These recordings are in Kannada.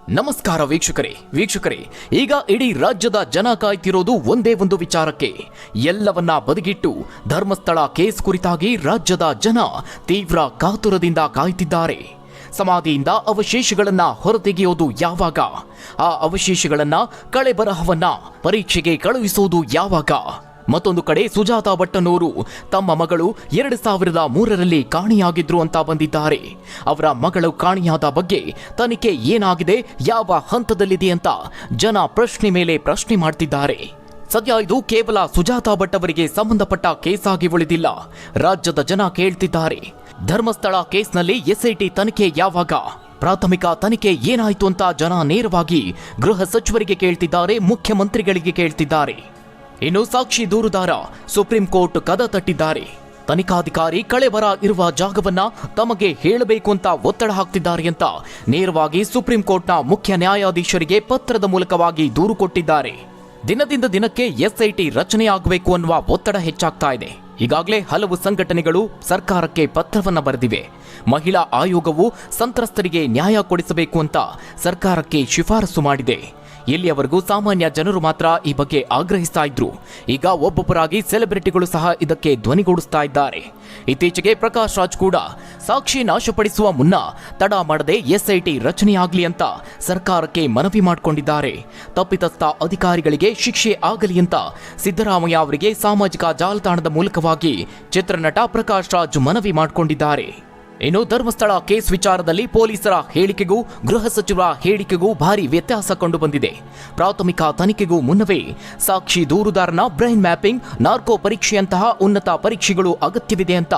ನಮಸ್ಕಾರ ವೀಕ್ಷಕರೇ, ಈಗ ಇಡೀ ರಾಜ್ಯದ ಜನ ಕಾಯ್ತಿರೋದು ಒಂದೇ ಒಂದು ವಿಚಾರಕ್ಕೆ. ಎಲ್ಲವನ್ನ ಬದಿಗಿಟ್ಟು ಧರ್ಮಸ್ಥಳ ಕೇಸ್ ಕುರಿತಾಗಿ ರಾಜ್ಯದ ಜನ ತೀವ್ರ ಕಾತುರದಿಂದ ಕಾಯ್ತಿದ್ದಾರೆ. ಸಮಾಧಿಯಿಂದ ಅವಶೇಷಗಳನ್ನ ಹೊರತೆಗೆಯೋದು ಯಾವಾಗ? ಆ ಅವಶೇಷಗಳನ್ನ ಕಳೆಬರಹವನ್ನ ಪರೀಕ್ಷೆಗೆ ಕಳುಹಿಸೋದು ಯಾವಾಗ? ಮತ್ತೊಂದು ಕಡೆ ಸುಜಾತಾ ಭಟ್ಟನವರು ತಮ್ಮ ಮಗಳು 2003ರಲ್ಲಿ ಕಾಣೆಯಾಗಿದ್ರು ಅಂತ ಬಂದಿದ್ದಾರೆ. ಅವರ ಮಗಳು ಕಾಣೆಯಾದ ಬಗ್ಗೆ ತನಿಖೆ ಏನಾಗಿದೆ, ಯಾವ ಹಂತದಲ್ಲಿದೆ ಅಂತ ಜನ ಪ್ರಶ್ನೆ ಮೇಲೆ ಪ್ರಶ್ನೆ ಮಾಡ್ತಿದ್ದಾರೆ. ಸದ್ಯ ಇದು ಕೇವಲ ಸುಜಾತಾ ಭಟ್ ಅವರಿಗೆ ಸಂಬಂಧಪಟ್ಟ ಕೇಸ್ ಆಗಿ ಉಳಿದಿಲ್ಲ. ರಾಜ್ಯದ ಜನ ಕೇಳ್ತಿದ್ದಾರೆ, ಧರ್ಮಸ್ಥಳ ಕೇಸ್ನಲ್ಲಿ ಎಸ್ಐಟಿ ತನಿಖೆ ಯಾವಾಗ? ಪ್ರಾಥಮಿಕ ತನಿಖೆ ಏನಾಯ್ತು ಅಂತ ಜನ ನೇರವಾಗಿ ಗೃಹ ಸಚಿವರಿಗೆ ಕೇಳ್ತಿದ್ದಾರೆ, ಮುಖ್ಯಮಂತ್ರಿಗಳಿಗೆ ಕೇಳ್ತಿದ್ದಾರೆ. ಇನ್ನು ಸಾಕ್ಷಿ ದೂರುದಾರ ಸುಪ್ರೀಂ ಕೋರ್ಟ್ ಕದ ತಟ್ಟಿದ್ದಾರೆ. ತನಿಖಾಧಿಕಾರಿ ಕಳೆಬರ ಇರುವ ಜಾಗವನ್ನ ತಮಗೆ ಹೇಳಬೇಕು ಅಂತ ಒತ್ತಡ ಹಾಕ್ತಿದ್ದಾರೆ ಅಂತ ನೇರವಾಗಿ ಸುಪ್ರೀಂ ಕೋರ್ಟ್ನ ಮುಖ್ಯ ನ್ಯಾಯಾಧೀಶರಿಗೆ ಪತ್ರದ ಮೂಲಕವಾಗಿ ದೂರು ಕೊಟ್ಟಿದ್ದಾರೆ. ದಿನದಿಂದ ದಿನಕ್ಕೆ ಎಸ್ಐಟಿ ರಚನೆ ಆಗಬೇಕು ಅನ್ನುವ ಒತ್ತಡ ಹೆಚ್ಚಾಗ್ತಾ ಇದೆ. ಈಗಾಗಲೇ ಹಲವು ಸಂಘಟನೆಗಳು ಸರ್ಕಾರಕ್ಕೆ ಪತ್ರವನ್ನ ಬರೆದಿವೆ. ಮಹಿಳಾ ಆಯೋಗವು ಸಂತ್ರಸ್ತರಿಗೆ ನ್ಯಾಯ ಕೊಡಿಸಬೇಕು ಅಂತ ಸರ್ಕಾರಕ್ಕೆ ಶಿಫಾರಸು ಮಾಡಿದೆ. ಇಲ್ಲಿಯವರೆಗೂ ಸಾಮಾನ್ಯ ಜನರು ಮಾತ್ರ ಈ ಬಗ್ಗೆ ಆಗ್ರಹಿಸ್ತಾ ಇದ್ರು. ಈಗ ಒಬ್ಬೊಬ್ಬರಾಗಿ ಸೆಲೆಬ್ರಿಟಿಗಳು ಸಹ ಇದಕ್ಕೆ ಧ್ವನಿಗೂಡಿಸ್ತಾ ಇದ್ದಾರೆ. ಇತ್ತೀಚೆಗೆ ಪ್ರಕಾಶ್ ರಾಜ್ ಕೂಡ ಸಾಕ್ಷಿ ನಾಶಪಡಿಸುವ ಮುನ್ನ ತಡ ಮಾಡದೆ ಎಸ್ಐಟಿ ರಚನೆಯಾಗಲಿ ಅಂತ ಸರ್ಕಾರಕ್ಕೆ ಮನವಿ ಮಾಡಿಕೊಂಡಿದ್ದಾರೆ. ತಪ್ಪಿತಸ್ಥ ಅಧಿಕಾರಿಗಳಿಗೆ ಶಿಕ್ಷೆ ಆಗಲಿ ಅಂತ ಸಿದ್ದರಾಮಯ್ಯ ಅವರಿಗೆ ಸಾಮಾಜಿಕ ಜಾಲತಾಣದ ಮೂಲಕವಾಗಿ ಚಿತ್ರನಟ ಪ್ರಕಾಶ್ ರಾಜ್ ಮನವಿ ಮಾಡಿಕೊಂಡಿದ್ದಾರೆ. ಇನ್ನು ಧರ್ಮಸ್ಥಳ ಕೇಸ್ ವಿಚಾರದಲ್ಲಿ ಪೊಲೀಸರ ಹೇಳಿಕೆಗೂ ಗೃಹ ಸಚಿವರ ಹೇಳಿಕೆಗೂ ಭಾರಿ ವ್ಯತ್ಯಾಸ ಕಂಡು ಬಂದಿದೆ. ಪ್ರಾಥಮಿಕ ತನಿಖೆಗೂ ಮುನ್ನವೇ ಸಾಕ್ಷಿ ದೂರುದಾರನ ಬ್ರೈನ್ ಮ್ಯಾಪಿಂಗ್, ನಾರ್ಕೋ ಪರೀಕ್ಷೆಯಂತಹ ಉನ್ನತ ಪರೀಕ್ಷೆಗಳು ಅಗತ್ಯವಿದೆ ಅಂತ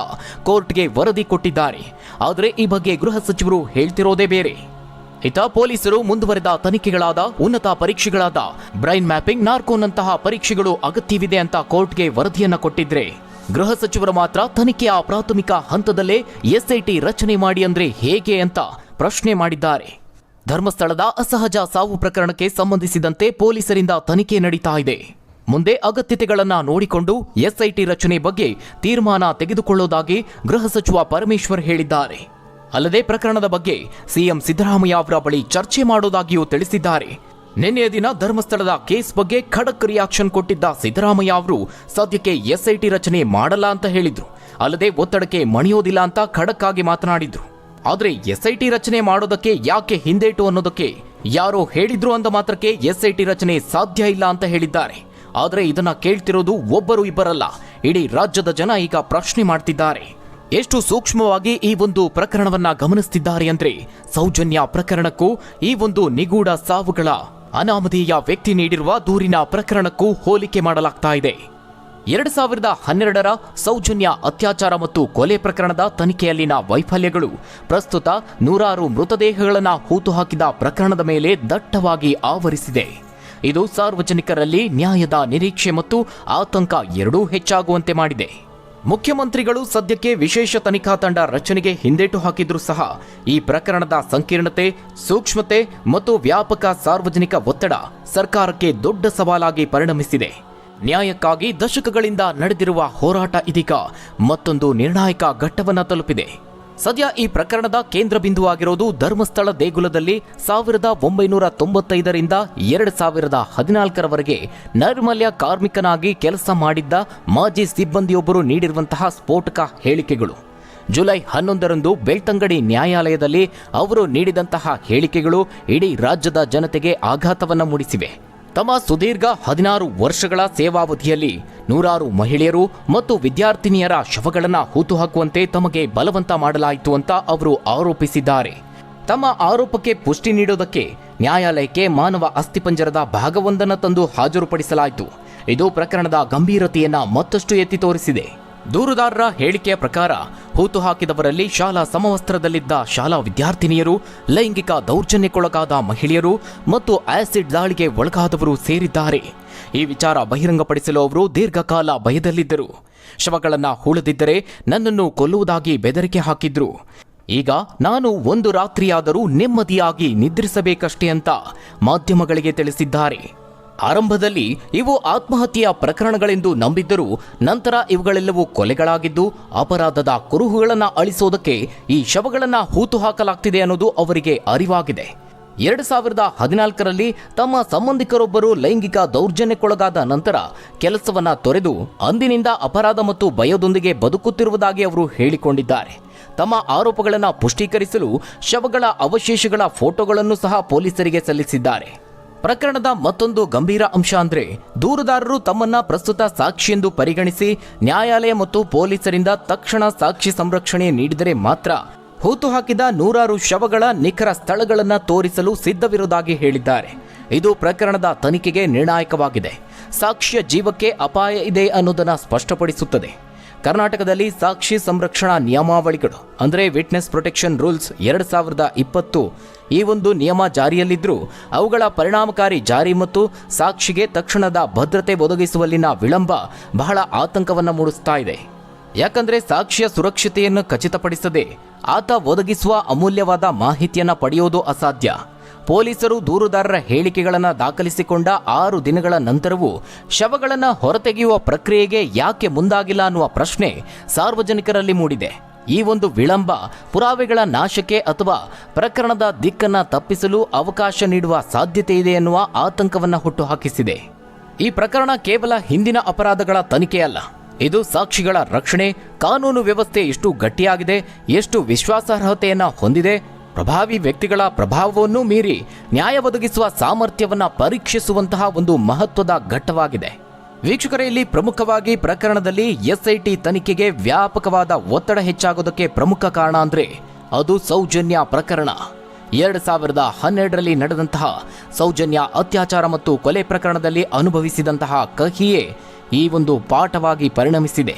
ಕೋರ್ಟ್ಗೆ ವರದಿ ಕೊಟ್ಟಿದ್ದಾರೆ. ಆದರೆ ಈ ಬಗ್ಗೆ ಗೃಹ ಸಚಿವರು ಹೇಳ್ತಿರೋದೇ ಬೇರೆ. ಇತ್ತ ಪೊಲೀಸರು ಮುಂದುವರೆದ ತನಿಖೆಗಳಾದ ಉನ್ನತ ಪರೀಕ್ಷೆಗಳಾದ ಬ್ರೈನ್ ಮ್ಯಾಪಿಂಗ್, ನಾರ್ಕೋನಂತಹ ಪರೀಕ್ಷೆಗಳು ಅಗತ್ಯವಿದೆ ಅಂತ ಕೋರ್ಟ್ಗೆ ವರದಿಯನ್ನ ಕೊಟ್ಟಿದ್ರೆ, ಗೃಹ ಸಚಿವರು ಮಾತ್ರ ತನಿಖೆಯ ಪ್ರಾಥಮಿಕ ಹಂತದಲ್ಲೇ ಎಸ್ಐಟಿ ರಚನೆ ಮಾಡಿ ಅಂದ್ರೆ ಹೇಗೆ ಅಂತ ಪ್ರಶ್ನೆ ಮಾಡಿದ್ದಾರೆ. ಧರ್ಮಸ್ಥಳದ ಅಸಹಜ ಸಾವು ಪ್ರಕರಣಕ್ಕೆ ಸಂಬಂಧಿಸಿದಂತೆ ಪೊಲೀಸರಿಂದ ತನಿಖೆ ನಡೀತಾ ಇದೆ. ಮುಂದೆ ಅಗತ್ಯತೆಗಳನ್ನ ನೋಡಿಕೊಂಡು ಎಸ್ಐಟಿ ರಚನೆ ಬಗ್ಗೆ ತೀರ್ಮಾನ ತೆಗೆದುಕೊಳ್ಳೋದಾಗಿ ಗೃಹ ಸಚಿವ ಪರಮೇಶ್ವರ್ ಹೇಳಿದ್ದಾರೆ. ಅಲ್ಲದೆ ಪ್ರಕರಣದ ಬಗ್ಗೆ ಸಿಎಂ ಸಿದ್ದರಾಮಯ್ಯ ಅವರ ಬಳಿ ಚರ್ಚೆ ಮಾಡೋದಾಗಿಯೂ ತಿಳಿಸಿದ್ದಾರೆ. ನಿನ್ನೆಯ ದಿನ ಧರ್ಮಸ್ಥಳದ ಕೇಸ್ ಬಗ್ಗೆ ಖಡಕ್ ರಿಯಾಕ್ಷನ್ ಕೊಟ್ಟಿದ್ದ ಸಿದ್ದರಾಮಯ್ಯ ಅವರು ಸದ್ಯಕ್ಕೆ ಎಸ್ಐಟಿ ರಚನೆ ಮಾಡಲ್ಲ ಅಂತ ಹೇಳಿದ್ರು. ಅಲ್ಲದೆ ಒತ್ತಡಕ್ಕೆ ಮಣಿಯೋದಿಲ್ಲ ಅಂತ ಖಡಕ್ ಆಗಿ ಮಾತನಾಡಿದ್ರು. ಆದ್ರೆ ಎಸ್ಐಟಿ ರಚನೆ ಮಾಡೋದಕ್ಕೆ ಯಾಕೆ ಹಿಂದೇಟು ಅನ್ನೋದಕ್ಕೆ ಯಾರೋ ಹೇಳಿದ್ರು ಅಂದ ಮಾತ್ರಕ್ಕೆ ಎಸ್ಐಟಿ ರಚನೆ ಸಾಧ್ಯ ಇಲ್ಲ ಅಂತ ಹೇಳಿದ್ದಾರೆ. ಆದ್ರೆ ಇದನ್ನ ಕೇಳ್ತಿರೋದು ಒಬ್ಬರು ಇಬ್ಬರಲ್ಲ, ಇಡೀ ರಾಜ್ಯದ ಜನ ಈಗ ಪ್ರಶ್ನೆ ಮಾಡ್ತಿದ್ದಾರೆ. ಎಷ್ಟು ಸೂಕ್ಷ್ಮವಾಗಿ ಈ ಒಂದು ಪ್ರಕರಣವನ್ನ ಗಮನಿಸುತ್ತಿದ್ದಾರೆ ಅಂದ್ರೆ, ಸೌಜನ್ಯ ಪ್ರಕರಣಕ್ಕೂ ಈ ಒಂದು ನಿಗೂಢ ಸಾವುಗಳ ಅನಾಮಧೇಯ ವ್ಯಕ್ತಿ ನೀಡಿರುವ ದೂರಿನ ಪ್ರಕರಣಕ್ಕೂ ಹೋಲಿಕೆ ಮಾಡಲಾಗ್ತಾ ಇದೆ. 2012ರ ಸೌಜನ್ಯ ಅತ್ಯಾಚಾರ ಮತ್ತು ಕೊಲೆ ಪ್ರಕರಣದ ತನಿಖೆಯಲ್ಲಿನ ವೈಫಲ್ಯಗಳು ಪ್ರಸ್ತುತ ನೂರಾರು ಮೃತದೇಹಗಳನ್ನು ಹೂತುಹಾಕಿದ ಪ್ರಕರಣದ ಮೇಲೆ ದಟ್ಟವಾಗಿ ಆವರಿಸಿದೆ. ಇದು ಸಾರ್ವಜನಿಕರಲ್ಲಿ ನ್ಯಾಯದ ನಿರೀಕ್ಷೆ ಮತ್ತು ಆತಂಕ ಎರಡೂ ಹೆಚ್ಚಾಗುವಂತೆ ಮಾಡಿದೆ. ಮುಖ್ಯಮಂತ್ರಿಗಳು ಸದ್ಯಕ್ಕೆ ವಿಶೇಷ ತನಿಖಾ ತಂಡ ರಚನೆಗೆ ಹಿಂದೇಟು ಹಾಕಿದ್ರೂ ಸಹ ಈ ಪ್ರಕರಣದ ಸಂಕೀರ್ಣತೆ, ಸೂಕ್ಷ್ಮತೆ ಮತ್ತು ವ್ಯಾಪಕ ಸಾರ್ವಜನಿಕ ಒತ್ತಡ ಸರ್ಕಾರಕ್ಕೆ ದೊಡ್ಡ ಸವಾಲಾಗಿ ಪರಿಣಮಿಸಿದೆ. ನ್ಯಾಯಕ್ಕಾಗಿ ದಶಕಗಳಿಂದ ನಡೆದಿರುವ ಹೋರಾಟ ಇದೀಗ ಮತ್ತೊಂದು ನಿರ್ಣಾಯಕ ಘಟ್ಟವನ್ನು ತಲುಪಿದೆ. ಸದ್ಯ ಈ ಪ್ರಕರಣದ ಕೇಂದ್ರ ಬಿಂದುವಾಗಿರೋದು ಧರ್ಮಸ್ಥಳ ದೇಗುಲದಲ್ಲಿ 1995ರಿಂದ 2014ರವರೆಗೆ ನೈರ್ಮಲ್ಯ ಕಾರ್ಮಿಕನಾಗಿ ಕೆಲಸ ಮಾಡಿದ್ದ ಮಾಜಿ ಸಿಬ್ಬಂದಿಯೊಬ್ಬರು ನೀಡಿರುವಂತಹ ಸ್ಫೋಟಕ ಹೇಳಿಕೆಗಳು. ಜುಲೈ 11ರಂದು ಬೆಳ್ತಂಗಡಿ ನ್ಯಾಯಾಲಯದಲ್ಲಿ ಅವರು ನೀಡಿದಂತಹ ಹೇಳಿಕೆಗಳು ಇಡೀ ರಾಜ್ಯದ ಜನತೆಗೆ ಆಘಾತವನ್ನು ಮೂಡಿಸಿವೆ. ತಮ್ಮ ಸುದೀರ್ಘ 16 ವರ್ಷಗಳ ಸೇವಾವಧಿಯಲ್ಲಿ ನೂರಾರು ಮಹಿಳೆಯರು ಮತ್ತು ವಿದ್ಯಾರ್ಥಿನಿಯರ ಶವಗಳನ್ನು ಹೂತುಹಾಕುವಂತೆ ತಮಗೆ ಬಲವಂತ ಮಾಡಲಾಯಿತು ಅಂತ ಅವರು ಆರೋಪಿಸಿದ್ದಾರೆ. ತಮ್ಮ ಆರೋಪಕ್ಕೆ ಪುಷ್ಟಿ ನೀಡೋದಕ್ಕೆ ನ್ಯಾಯಾಲಯಕ್ಕೆ ಮಾನವ ಅಸ್ಥಿಪಂಜರದ ಭಾಗವೊಂದನ್ನು ತಂದು ಹಾಜರುಪಡಿಸಲಾಯಿತು. ಇದು ಪ್ರಕರಣದ ಗಂಭೀರತೆಯನ್ನ ಮತ್ತಷ್ಟು ಎತ್ತಿ ತೋರಿಸಿದೆ. ದೂರುದಾರರ ಹೇಳಿಕೆಯ ಪ್ರಕಾರ ಹೂತು ಹಾಕಿದವರಲ್ಲಿ ಶಾಲಾ ಸಮವಸ್ತ್ರದಲ್ಲಿದ್ದ ಶಾಲಾ ವಿದ್ಯಾರ್ಥಿನಿಯರು, ಲೈಂಗಿಕ ದೌರ್ಜನ್ಯಕ್ಕೊಳಗಾದ ಮಹಿಳೆಯರು ಮತ್ತು ಆಸಿಡ್ ದಾಳಿಗೆ ಒಳಗಾದವರು ಸೇರಿದ್ದಾರೆ. ಈ ವಿಚಾರ ಬಹಿರಂಗಪಡಿಸಲು ಅವರು ದೀರ್ಘಕಾಲ ಭಯದಲ್ಲಿದ್ದರು. ಶವಗಳನ್ನು ಹೂಳದಿದ್ದರೆ ನನ್ನನ್ನು ಕೊಲ್ಲುವುದಾಗಿ ಬೆದರಿಕೆ ಹಾಕಿದ್ರು. ಈಗ ನಾನು ಒಂದು ರಾತ್ರಿಯಾದರೂ ನೆಮ್ಮದಿಯಾಗಿ ನಿದ್ರಿಸಬೇಕಷ್ಟೇ ಅಂತ ಮಾಧ್ಯಮಗಳಿಗೆ ತಿಳಿಸಿದ್ದಾರೆ. ಆರಂಭದಲ್ಲಿ ಇವು ಆತ್ಮಹತ್ಯೆಯ ಪ್ರಕರಣಗಳೆಂದು ನಂಬಿದ್ದರೂ ನಂತರ ಇವುಗಳೆಲ್ಲವೂ ಕೊಲೆಗಳಾಗಿದ್ದು ಅಪರಾಧದ ಕುರುಹುಗಳನ್ನು ಅಳಿಸೋದಕ್ಕೆ ಈ ಶವಗಳನ್ನು ಹೂತು ಹಾಕಲಾಗ್ತಿದೆ ಅನ್ನೋದು ಅವರಿಗೆ ಅರಿವಾಗಿದೆ. 2014ರಲ್ಲಿ ತಮ್ಮ ಸಂಬಂಧಿಕರೊಬ್ಬರು ಲೈಂಗಿಕ ದೌರ್ಜನ್ಯಕ್ಕೊಳಗಾದ ನಂತರ ಕೆಲಸವನ್ನ ತೊರೆದು ಅಂದಿನಿಂದ ಅಪರಾಧ ಮತ್ತು ಭಯದೊಂದಿಗೆ ಬದುಕುತ್ತಿರುವುದಾಗಿ ಅವರು ಹೇಳಿಕೊಂಡಿದ್ದಾರೆ. ತಮ್ಮ ಆರೋಪಗಳನ್ನು ಪುಷ್ಟೀಕರಿಸಲು ಶವಗಳ ಅವಶೇಷಗಳ ಫೋಟೋಗಳನ್ನು ಸಹ ಪೊಲೀಸರಿಗೆ ಸಲ್ಲಿಸಿದ್ದಾರೆ. ಪ್ರಕರಣದ ಮತ್ತೊಂದು ಗಂಭೀರ ಅಂಶ ಅಂದ್ರೆ ದೂರುದಾರರು ತಮ್ಮನ್ನ ಪ್ರಸ್ತುತ ಸಾಕ್ಷಿ ಎಂದು ಪರಿಗಣಿಸಿ ನ್ಯಾಯಾಲಯ ಮತ್ತು ಪೊಲೀಸರಿಂದ ತಕ್ಷಣ ಸಾಕ್ಷಿ ಸಂರಕ್ಷಣೆ ನೀಡಿದರೆ ಮಾತ್ರ ಹೂತು ಹಾಕಿದ ನೂರಾರು ಶವಗಳ ನಿಖರ ಸ್ಥಳಗಳನ್ನು ತೋರಿಸಲು ಸಿದ್ಧವಿರುವುದಾಗಿ ಹೇಳಿದ್ದಾರೆ. ಇದು ಪ್ರಕರಣದ ತನಿಖೆಗೆ ನಿರ್ಣಾಯಕವಾಗಿದೆ. ಸಾಕ್ಷಿಯ ಜೀವಕ್ಕೆ ಅಪಾಯ ಇದೆ ಅನ್ನೋದನ್ನು ಸ್ಪಷ್ಟಪಡಿಸುತ್ತದೆ. ಕರ್ನಾಟಕದಲ್ಲಿ ಸಾಕ್ಷಿ ಸಂರಕ್ಷಣಾ ನಿಯಮಾವಳಿಗಳು ಅಂದರೆ ವಿಟ್ನೆಸ್ ಪ್ರೊಟೆಕ್ಷನ್ ರೂಲ್ಸ್ 2020 ಈ ಒಂದು ನಿಯಮ ಜಾರಿಯಲ್ಲಿದ್ದರೂ ಅವುಗಳ ಪರಿಣಾಮಕಾರಿ ಜಾರಿ ಮತ್ತು ಸಾಕ್ಷಿಗೆ ತಕ್ಷಣದ ಭದ್ರತೆ ಒದಗಿಸುವಲ್ಲಿನ ವಿಳಂಬ ಬಹಳ ಆತಂಕವನ್ನು ಮೂಡಿಸ್ತಾ ಇದೆ. ಯಾಕಂದ್ರೆ ಸಾಕ್ಷಿಯ ಸುರಕ್ಷತೆಯನ್ನು ಖಚಿತಪಡಿಸದೆ ಆತ ಒದಗಿಸುವ ಅಮೂಲ್ಯವಾದ ಮಾಹಿತಿಯನ್ನು ಪಡೆಯೋದು ಅಸಾಧ್ಯ. ಪೊಲೀಸರು ದೂರುದಾರರ ಹೇಳಿಕೆಗಳನ್ನು ದಾಖಲಿಸಿಕೊಂಡ 6 ದಿನಗಳ ನಂತರವೂ ಶವಗಳನ್ನು ಹೊರತೆಗೆಯುವ ಪ್ರಕ್ರಿಯೆಗೆ ಯಾಕೆ ಮುಂದಾಗಿಲ್ಲ ಅನ್ನುವ ಪ್ರಶ್ನೆ ಸಾರ್ವಜನಿಕರಲ್ಲಿ ಮೂಡಿದೆ. ಈ ಒಂದು ವಿಳಂಬ ಪುರಾವೆಗಳ ನಾಶಕ್ಕೆ ಅಥವಾ ಪ್ರಕರಣದ ದಿಕ್ಕನ್ನು ತಪ್ಪಿಸಲು ಅವಕಾಶ ನೀಡುವ ಸಾಧ್ಯತೆ ಇದೆ ಎನ್ನುವ ಆತಂಕವನ್ನು ಹುಟ್ಟುಹಾಕಿಸಿದೆ. ಈ ಪ್ರಕರಣ ಕೇವಲ ಹಿಂದಿನ ಅಪರಾಧಗಳ ತನಿಖೆಯಲ್ಲ, ಇದು ಸಾಕ್ಷಿಗಳ ರಕ್ಷಣೆ, ಕಾನೂನು ವ್ಯವಸ್ಥೆ ಎಷ್ಟು ಗಟ್ಟಿಯಾಗಿದೆ, ಎಷ್ಟು ವಿಶ್ವಾಸಾರ್ಹತೆಯನ್ನು ಹೊಂದಿದೆ, ಪ್ರಭಾವಿ ವ್ಯಕ್ತಿಗಳ ಪ್ರಭಾವವನ್ನು ಮೀರಿ ನ್ಯಾಯ ಒದಗಿಸುವ ಸಾಮರ್ಥ್ಯವನ್ನು ಪರೀಕ್ಷಿಸುವಂತಹ ಒಂದು ಮಹತ್ವದ ಘಟ್ಟವಾಗಿದೆ. ವೀಕ್ಷಕರೇ, ಇಲ್ಲಿ ಪ್ರಮುಖವಾಗಿ ಪ್ರಕರಣದಲ್ಲಿ SIT ತನಿಖೆಗೆ ವ್ಯಾಪಕವಾದ ಒತ್ತಡ ಹೆಚ್ಚಾಗೋದಕ್ಕೆ ಪ್ರಮುಖ ಕಾರಣ ಅಂದ್ರೆ ಅದು ಸೌಜನ್ಯ ಪ್ರಕರಣ. 2012ರಲ್ಲಿ ನಡೆದಂತಹ ಸೌಜನ್ಯ ಅತ್ಯಾಚಾರ ಮತ್ತು ಕೊಲೆ ಪ್ರಕರಣದಲ್ಲಿ ಅನುಭವಿಸಿದಂತಹ ಕಹಿಯೇ ಈ ಒಂದು ಪಾಠವಾಗಿ ಪರಿಣಮಿಸಿದೆ.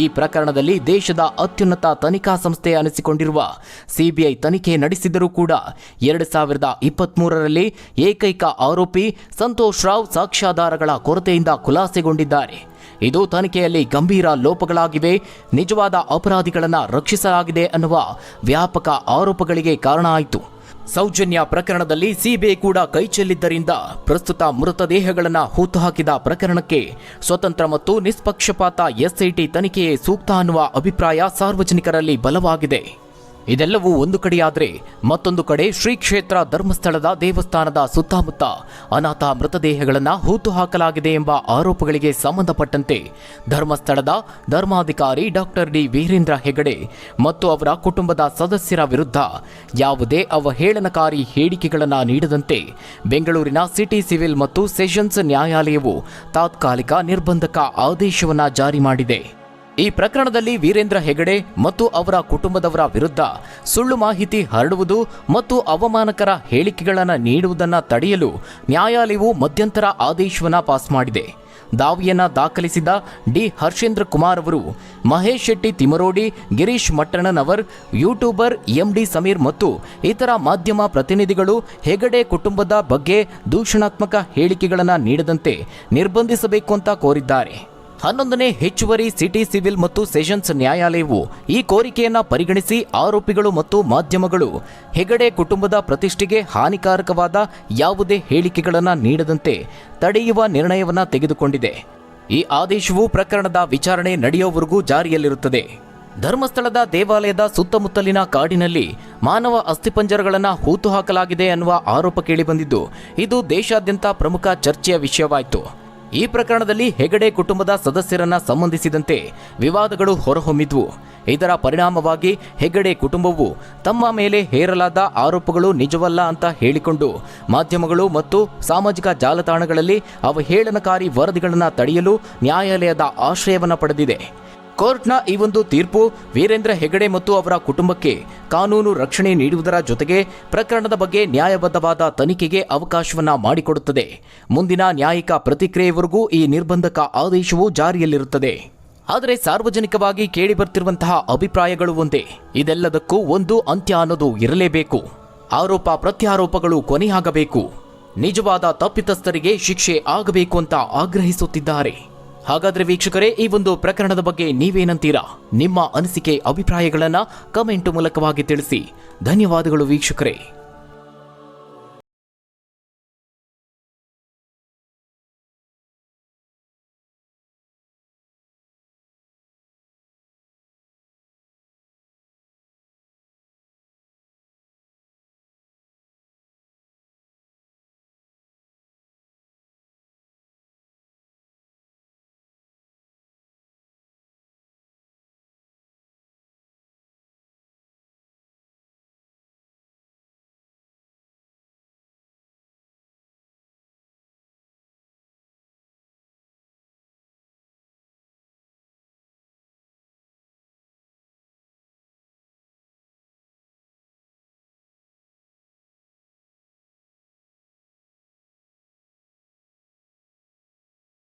ಈ ಪ್ರಕರಣದಲ್ಲಿ ದೇಶದ ಅತ್ಯುನ್ನತ ತನಿಖಾ ಸಂಸ್ಥೆ ಅನಿಸಿಕೊಂಡಿರುವ CBI ತನಿಖೆ ನಡೆಸಿದರೂ ಕೂಡ 2023ರಲ್ಲಿ ಏಕೈಕ ಆರೋಪಿ ಸಂತೋಷ್ ರಾವ್ ಸಾಕ್ಷ್ಯಾಧಾರಗಳ ಕೊರತೆಯಿಂದ ಖುಲಾಸೆಗೊಂಡಿದ್ದಾರೆ. ಇದು ತನಿಖೆಯಲ್ಲಿ ಗಂಭೀರ ಲೋಪಗಳಾಗಿವೆ, ನಿಜವಾದ ಅಪರಾಧಿಗಳನ್ನು ರಕ್ಷಿಸಲಾಗಿದೆ ಅನ್ನುವ ವ್ಯಾಪಕ ಆರೋಪಗಳಿಗೆ ಕಾರಣ ಆಯಿತು. ಸೌಜನ್ಯ ಪ್ರಕರಣದಲ್ಲಿ CBI ಕೂಡ ಕೈಚೆಲ್ಲಿದ್ದರಿಂದ ಪ್ರಸ್ತುತ ಮೃತದೇಹಗಳನ್ನು ಹೂತುಹಾಕಿದ ಪ್ರಕರಣಕ್ಕೆ ಸ್ವತಂತ್ರ ಮತ್ತು ನಿಷ್ಪಕ್ಷಪಾತ SIT ತನಿಖೆಯೇ ಸೂಕ್ತ ಅನ್ನುವ ಅಭಿಪ್ರಾಯ ಸಾರ್ವಜನಿಕರಲ್ಲಿ ಬಲವಾಗಿದೆ. ಇದೆಲ್ಲವೂ ಒಂದು ಕಡೆಯಾದರೆ ಮತ್ತೊಂದು ಕಡೆ ಶ್ರೀ ಕ್ಷೇತ್ರ ಧರ್ಮಸ್ಥಳದ ದೇವಸ್ಥಾನದ ಸುತ್ತಮುತ್ತ ಅನಾಥ ಮೃತದೇಹಗಳನ್ನು ಹೂತು ಹಾಕಲಾಗಿದೆ ಎಂಬ ಆರೋಪಗಳಿಗೆ ಸಂಬಂಧಪಟ್ಟಂತೆ ಧರ್ಮಸ್ಥಳದ ಧರ್ಮಾಧಿಕಾರಿ ಡಾಕ್ಟರ್ ಡಿ ವೀರೇಂದ್ರ ಹೆಗಡೆ ಮತ್ತು ಅವರ ಕುಟುಂಬದ ಸದಸ್ಯರ ವಿರುದ್ಧ ಯಾವುದೇ ಅವಹೇಳನಕಾರಿ ಹೇಳಿಕೆಗಳನ್ನು ನೀಡದಂತೆ ಬೆಂಗಳೂರಿನ ಸಿಟಿ ಸಿವಿಲ್ ಮತ್ತು ಸೆಷನ್ಸ್ ನ್ಯಾಯಾಲಯವು ತಾತ್ಕಾಲಿಕ ನಿರ್ಬಂಧಕ ಆದೇಶವನ್ನು ಜಾರಿ ಮಾಡಿದೆ. ಈ ಪ್ರಕರಣದಲ್ಲಿ ವೀರೇಂದ್ರ ಹೆಗಡೆ ಮತ್ತು ಅವರ ಕುಟುಂಬದವರ ವಿರುದ್ಧ ಸುಳ್ಳು ಮಾಹಿತಿ ಹರಡುವುದು ಮತ್ತು ಅವಮಾನಕರ ಹೇಳಿಕೆಗಳನ್ನು ನೀಡುವುದನ್ನು ತಡೆಯಲು ನ್ಯಾಯಾಲಯವು ಮಧ್ಯಂತರ ಆದೇಶವನ್ನು ಪಾಸ್ ಮಾಡಿದೆ. ದಾವಿಯನ್ನ ದಾಖಲಿಸಿದ ಡಿ ಹರ್ಷೇಂದ್ರ ಕುಮಾರ್ ಅವರು ಮಹೇಶ್ ಶೆಟ್ಟಿ ತಿಮರೋಡಿ, ಗಿರೀಶ್ ಮಟ್ಟಣ್ಣನವರ್, ಯೂಟ್ಯೂಬರ್ MD ಸಮೀರ್ ಮತ್ತು ಇತರ ಮಾಧ್ಯಮ ಪ್ರತಿನಿಧಿಗಳು ಹೆಗಡೆ ಕುಟುಂಬದ ಬಗ್ಗೆ ದೂಷಣಾತ್ಮಕ ಹೇಳಿಕೆಗಳನ್ನು ನೀಡದಂತೆ ನಿರ್ಬಂಧಿಸಬೇಕು ಅಂತ ಕೋರಿದ್ದಾರೆ. 11ನೇ ಹೆಚ್ಚುವರಿ ಸಿಟಿ ಸಿವಿಲ್ ಮತ್ತು ಸೆಷನ್ಸ್ ನ್ಯಾಯಾಲಯವು ಈ ಕೋರಿಕೆಯನ್ನು ಪರಿಗಣಿಸಿ ಆರೋಪಿಗಳು ಮತ್ತು ಮಾಧ್ಯಮಗಳು ಹೆಗಡೆ ಕುಟುಂಬದ ಪ್ರತಿಷ್ಠೆಗೆ ಹಾನಿಕಾರಕವಾದ ಯಾವುದೇ ಹೇಳಿಕೆಗಳನ್ನು ನೀಡದಂತೆ ತಡೆಯುವ ನಿರ್ಣಯವನ್ನು ತೆಗೆದುಕೊಂಡಿದೆ. ಈ ಆದೇಶವು ಪ್ರಕರಣದ ವಿಚಾರಣೆ ನಡೆಯುವವರೆಗೂ ಜಾರಿಯಲ್ಲಿರುತ್ತದೆ. ಧರ್ಮಸ್ಥಳದ ದೇವಾಲಯದ ಸುತ್ತಮುತ್ತಲಿನ ಕಾಡಿನಲ್ಲಿ ಮಾನವ ಅಸ್ಥಿಪಂಜರಗಳನ್ನು ಹೂತು ಹಾಕಲಾಗಿದೆ ಅನ್ನುವ ಆರೋಪ ಕೇಳಿಬಂದಿದ್ದು ಇದು ದೇಶಾದ್ಯಂತ ಪ್ರಮುಖ ಚರ್ಚೆಯ ವಿಷಯವಾಯಿತು. ಈ ಪ್ರಕರಣದಲ್ಲಿ ಹೆಗಡೆ ಕುಟುಂಬದ ಸಂಬಂಧಿಸಿದಂತೆ ಸಂಬಂಧಿಸಿದಂತೆ ವಿವಾದಗಳು ಹೊರಹೊಮ್ಮಿದ್ವು. ಇದರ ಪರಿಣಾಮವಾಗಿ ಹೆಗಡೆ ಕುಟುಂಬವು ತಮ್ಮ ಮೇಲೆ ಹೇರಲಾದ ಆರೋಪಗಳು ನಿಜವಲ್ಲ ಅಂತ ಹೇಳಿಕೊಂಡು ಮಾಧ್ಯಮಗಳು ಮತ್ತು ಸಾಮಾಜಿಕ ಜಾಲತಾಣಗಳಲ್ಲಿ ಅವಹೇಳನಕಾರಿ ವರದಿಗಳನ್ನು ತಡೆಯಲು ನ್ಯಾಯಾಲಯದ ಆಶ್ರಯವನ್ನು ಪಡೆದಿದೆ. ಕೋರ್ಟ್ನ ಈ ಒಂದು ತೀರ್ಪು ವೀರೇಂದ್ರ ಹೆಗಡೆ ಮತ್ತು ಅವರ ಕುಟುಂಬಕ್ಕೆ ಕಾನೂನು ರಕ್ಷಣೆ ನೀಡುವುದರ ಜೊತೆಗೆ ಪ್ರಕರಣದ ಬಗ್ಗೆ ನ್ಯಾಯಬದ್ಧವಾದ ತನಿಖೆಗೆ ಅವಕಾಶವನ್ನ ಮಾಡಿಕೊಡುತ್ತದೆ. ಮುಂದಿನ ನ್ಯಾಯಿಕ ಪ್ರತಿಕ್ರಿಯೆವರೆಗೂ ಈ ನಿರ್ಬಂಧಕ ಆದೇಶವು ಜಾರಿಯಲ್ಲಿರುತ್ತದೆ. ಆದರೆ ಸಾರ್ವಜನಿಕವಾಗಿ ಕೇಳಿಬರ್ತಿರುವಂತಹ ಅಭಿಪ್ರಾಯಗಳು ಒಂದೇ, ಇದೆಲ್ಲದಕ್ಕೂ ಒಂದು ಅಂತ್ಯ ಅನ್ನೋದು ಇರಲೇಬೇಕು. ಆರೋಪ ಪ್ರತ್ಯಾರೋಪಗಳು ಕೊನೆಯಾಗಬೇಕು, ನಿಜವಾದ ತಪ್ಪಿತಸ್ಥರಿಗೆ ಶಿಕ್ಷೆ ಆಗಬೇಕು ಅಂತ ಆಗ್ರಹಿಸುತ್ತಿದ್ದಾರೆ. ಹಾಗಾದ್ರೆ ವೀಕ್ಷಕರೇ, ಈ ಒಂದು ಪ್ರಕರಣದ ಬಗ್ಗೆ ನೀವೇನಂತೀರಾ? ನಿಮ್ಮ ಅನಿಸಿಕೆ ಅಭಿಪ್ರಾಯಗಳನ್ನು ಕಮೆಂಟ್ ಮೂಲಕವಾಗಿ ತಿಳಿಸಿ. ಧನ್ಯವಾದಗಳು ವೀಕ್ಷಕರೇ.